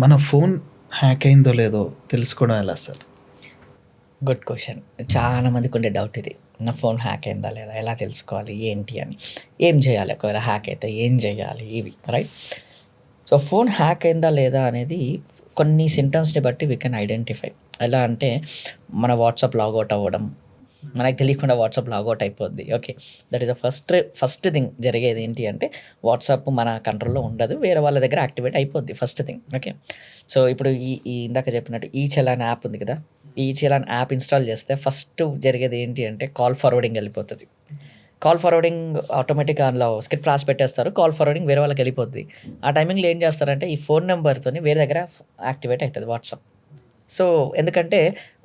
మన phone hack అయిందో లేదో తెలుసుకోవడం ఎలా సార్? Good question. చాలా మందికి ఉండే డౌట్ ఇది. నా ఫోన్ హ్యాక్ అయిందా లేదా? ఎలా తెలుసుకోవాలి? ఏంటి అని. ఏం చేయాలి? ఒకవేళ హ్యాక్ అయితే ఏం చేయాలి? ఇవి రైట్. సో ఫోన్ హ్యాక్ అయిందా లేదా అనేది కొన్ని సింటమ్స్ని బట్టి వీ కెన్ ఐడెంటిఫై. ఎలా అంటే మన వాట్సాప్ లాగౌట్ అవ్వడం, మనకు తెలియకుండా వాట్సాప్ లాగౌట్ అయిపోద్ది. Okay, that is the first thing జరిగేది. ఏంటి అంటే వాట్సాప్ మన కంట్రోల్లో ఉండదు, వేరే వాళ్ళ దగ్గర యాక్టివేట్ అయిపోద్ది ఫస్ట్ థింగ్. ఓకే, సో ఇప్పుడు ఈ ఇందాక చెప్పినట్టు ఈ చలాన్ యాప్ ఉంది కదా, ఈ చలాన్ యాప్ ఇన్స్టాల్ చేస్తే ఫస్ట్ జరిగేది ఏంటి అంటే కాల్ ఫార్వర్డింగ్ వెళ్ళిపోతుంది. కాల్ ఫార్వర్డింగ్ ఆటోమేటిక్గా అందులో స్క్రిప్ట్ రాసి పెట్టేస్తారు, కాల్ ఫార్వర్డింగ్ వేరే వాళ్ళకి వెళ్ళిపోద్ది. ఆ టైమింగ్లో ఏం చేస్తారంటే ఈ ఫోన్ నెంబర్తో వేరే దగ్గర యాక్టివేట్ అవుతుంది వాట్సాప్. సో ఎందుకంటే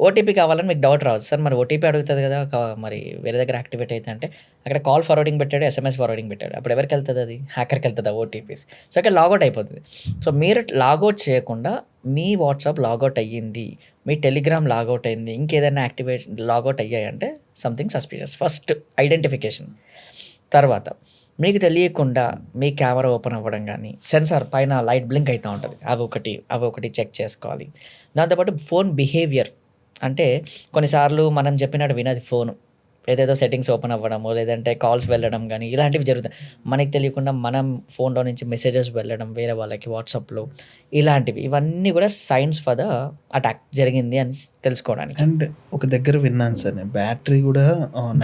ఓటీపీ కావాలని మీకు డౌట్ రావచ్చు, సార్ మరి ఓటీపీ అడుగుతుంది కదా, మరి వేరే దగ్గర యాక్టివేట్ అయితే అంటే అక్కడ కాల్ ఫార్వర్డింగ్ పెట్టాడు, ఎస్ఎంఎస్ ఫార్వర్డింగ్ పెట్టాడు, అప్పుడు ఎవరికి వెళ్తుంది? అది హ్యాకర్కి వెళ్తుంది ఆ ఓటీపీస్. సో అక్కడ లాగౌట్ అయిపోతుంది. సో మీరు లాగౌట్ చేయకుండా మీ వాట్సాప్ లాగౌట్ అయ్యింది, మీ టెలిగ్రామ్ లాగౌట్ అయింది, ఇంకేదైనా యాక్టివేషన్ లాగౌట్ అయ్యాయంటే సంథింగ్ సస్పిషియస్. First identification. తర్వాత మీకు తెలియకుండా మీ కెమెరా ఓపెన్ అవ్వడం కానీ, సెన్సార్ పైన లైట్ బ్లింక్ అవుతూ ఉంటుంది, అవి ఒకటి చెక్ చేసుకోవాలి. దాంతోపాటు ఫోన్ బిహేవియర్ అంటే కొన్నిసార్లు మనం చెప్పినట్టు వినది ఫోను, ఏదేదో సెట్టింగ్స్ ఓపెన్ అవ్వడము, లేదంటే కాల్స్ వెళ్ళడం కానీ ఇలాంటివి జరుగుతాయి. మనకి తెలియకుండా మనం ఫోన్లో నుంచి మెసేజెస్ వెళ్ళడం వేరే వాళ్ళకి వాట్సాప్లో, ఇవన్నీ కూడా సైన్స్ ఫర్ ద అటాక్ జరిగింది అని తెలుసుకోవడానికి. అండ్ ఒక దగ్గర విన్నాను సార్, నేను బ్యాటరీ కూడా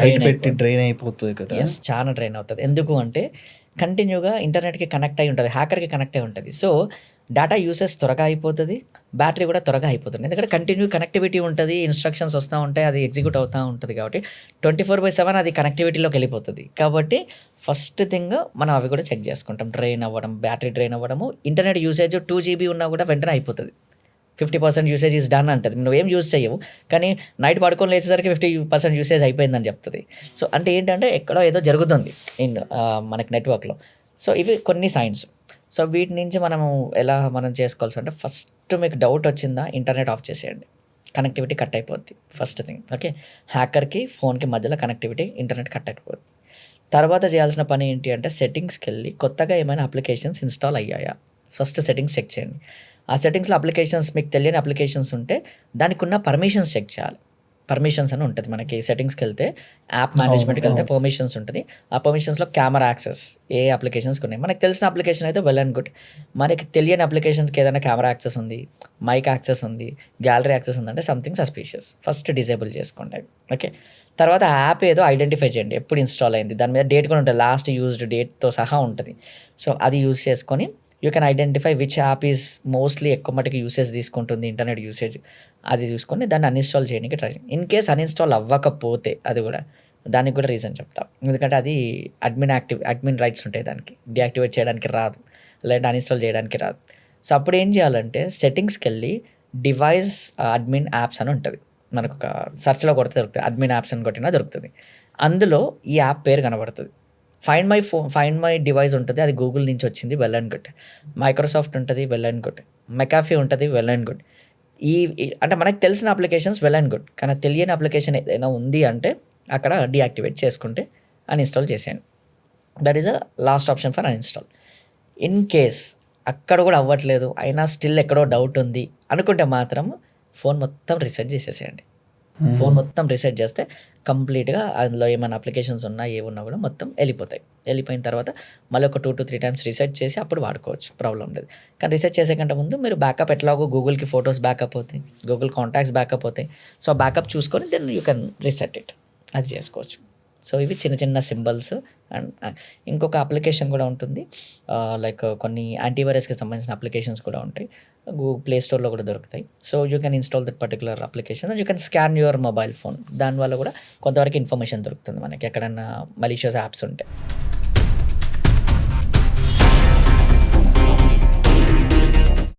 నైట్ పెట్టి డ్రైన్ అయిపోతుంది కదా. ఎస్, చాలా డ్రైన్ అవుతుంది. ఎందుకు అంటే కంటిన్యూగా ఇంటర్నెట్కి కనెక్ట్ అయి ఉంటుంది, హ్యాకర్కి కనెక్ట్ అయి ఉంటుంది. సో డేటా యూసేజ్ త్వరగా అయిపోతుంది, బ్యాటరీ కూడా త్వరగా అయిపోతుంది. ఎందుకంటే కంటిన్యూ కనెక్టివిటీ ఉంటుంది, ఇన్స్ట్రక్షన్స్ వస్తూ ఉంటాయి, అది ఎగ్జిక్యూట్ అవుతూ ఉంటుంది. కాబట్టి 24/7 అది కనెక్టివిటీలోకి వెళ్ళిపోతుంది. కాబట్టి ఫస్ట్ థింగ్ మనం అవి కూడా చెక్ చేసుకుంటాం. డ్రైన్ అవ్వడం, బ్యాటరీ డ్రైన్ అవ్వడము. ఇంటర్నెట్ యూసేజ్ 2 GB ఉన్నా కూడా వెంటనే అయిపోతుంది. 50% యూసేజ్ ఈజ్ డన్ అంటుంది. నువ్వేం యూజ్ చేయవు, కానీ నైట్ పడుకొని లేచేసరికి 50% యూసేజ్ అయిపోయిందని చెప్తుంది. సో అంటే ఏంటంటే ఎక్కడో ఏదో జరుగుతుంది మనకి నెట్వర్క్లో. సో ఇవి కొన్ని సైన్స్. సో వీటి నుంచి మనం చేసుకోవాల్సి అంటే ఫస్ట్ మీకు డౌట్ వచ్చిందా, ఇంటర్నెట్ ఆఫ్ చేసేయండి, కనెక్టివిటీ కట్ అయిపోద్ది ఫస్ట్ థింగ్. ఓకే, హ్యాకర్కి ఫోన్కి మధ్యలో కనెక్టివిటీ ఇంటర్నెట్ కట్ అయిపోద్ది. తర్వాత చేయాల్సిన పని ఏంటి అంటే సెట్టింగ్స్కి వెళ్ళి కొత్తగా ఏమైనా అప్లికేషన్స్ ఇన్స్టాల్ అయ్యాయా, ఫస్ట్ సెట్టింగ్స్ చెక్ చేయండి. ఆ సెట్టింగ్స్లో అప్లికేషన్స్ మీకు తెలియని అప్లికేషన్స్ ఉంటే దానికి ఉన్న పర్మిషన్స్ చెక్ చేయాలి. పర్మిషన్స్ అని ఉంటుంది మనకి సెట్టింగ్స్కి వెళ్తే, యాప్ మేనేజ్మెంట్కి వెళ్తే పర్మిషన్స్ ఉంటుంది. ఆ పర్మిషన్స్లో కెమెరా యాక్సెస్ ఏ అప్లికేషన్స్కి ఉన్నాయి, మనకు తెలిసిన అప్లికేషన్ అయితే వెల్ అండ్ గుడ్. మనకి తెలియని అప్లికేషన్స్కి ఏదైనా కెమెరా యాక్సెస్ ఉంది, మైక్ యాక్సెస్ ఉంది, గ్యాలరీ యాక్సెస్ ఉందంటే సంథింగ్ సస్పీషియస్. ఫస్ట్ డిజేబుల్ చేసుకోండి. ఓకే, తర్వాత యాప్ ఏదో ఐడెంటిఫై చేయండి, ఎప్పుడు ఇన్స్టాల్ అయింది, దాని మీద డేట్ కూడా ఉంటుంది, లాస్ట్ యూజ్డ్ డేట్తో సహా ఉంటుంది. సో అది యూజ్ చేసుకొని you can identify which app is mostly ఎక్కువ మటుకు యూసేజ్ తీసుకుంటుంది, ఇంటర్నెట్ యూసేజ్. అది చూసుకొని దాన్ని అన్ఇన్స్టాల్ చేయడానికి ట్రై చేయండి. ఇన్ కేస్ అన్ఇన్స్టాల్ అవ్వకపోతే అది కూడా దానికి కూడా రీజన్ చెప్తాం. ఎందుకంటే అది అడ్మిన్ రైట్స్ ఉంటాయి, దానికి డియాక్టివేట్ చేయడానికి రాదు, లేదంటే అన్ఇన్స్టాల్ చేయడానికి రాదు. సో అప్పుడు ఏం చేయాలంటే సెట్టింగ్స్కి వెళ్ళి డివైస్ అడ్మిన్ యాప్స్ అని ఉంటుంది, మనకు ఒక సెర్చ్లో కొడితే దొరుకుతుంది, అడ్మిన్ యాప్స్ అని కొట్టినా దొరుకుతుంది. అందులో ఈ యాప్ పేరు కనబడుతుంది. ఫైండ్ మై డివైస్ ఉంటుంది, అది గూగుల్ నుంచి వచ్చింది, వెల్ అండ్ గుడ్. మైక్రోసాఫ్ట్ ఉంటుంది, వెల్ అండ్ గుడ్. మెకాఫీ ఉంటుంది, వెల్ అండ్ గుడ్. అంటే మనకు తెలిసిన అప్లికేషన్స్ వెల్ అండ్ గుడ్, కానీ తెలియని అప్లికేషన్ ఏదైనా ఉంది అంటే అక్కడ డీయాక్టివేట్ చేసుకుంటే అన్ఇన్స్టాల్ చేసేయండి. That is a last option for uninstall. In case అక్కడ కూడా అవ్వట్లేదు, అయినా స్టిల్ ఎక్కడో డౌట్ ఉంది అనుకుంటే మాత్రం ఫోన్ మొత్తం రీసెట్ చేసేసేయండి. ఫోన్ మొత్తం రీసెట్ చేస్తే కంప్లీట్గా అందులో ఏమైనా అప్లికేషన్స్ ఉన్నా ఏమున్నా కూడా మొత్తం వెళ్ళిపోతాయి. వెళ్ళిపోయిన తర్వాత మళ్ళీ ఒక 2 to 3 times రీసెట్ చేసి అప్పుడు వాడుకోవచ్చు, ప్రాబ్లం లేదు. కానీ రీసెట్ చేసే కంటే ముందు మీరు బ్యాకప్ ఎట్లాగో గూగుల్కి ఫొటోస్ బ్యాకప్ అవుతాయి, గూగుల్ కాంటాక్ట్స్ బ్యాకప్ అవుతాయి. సో బ్యాకప్ చూసుకొని then you can reset it, అది చేసుకోవచ్చు. సో ఇవి చిన్న చిన్న సింబల్స్. అండ్ ఇంకొక అప్లికేషన్ కూడా ఉంటుంది, లైక్ కొన్ని యాంటీవైరస్కి సంబంధించిన అప్లికేషన్స్ కూడా ఉంటాయి, ప్లే స్టోర్లో కూడా దొరుకుతాయి. So you can install that particular application and you can scan your mobile phone. దానివల్ల కూడా కొంతవరకు ఇన్ఫర్మేషన్ దొరుకుతుంది మనకి, ఎక్కడన్నా మలీషియస్ యాప్స్ ఉంటాయి.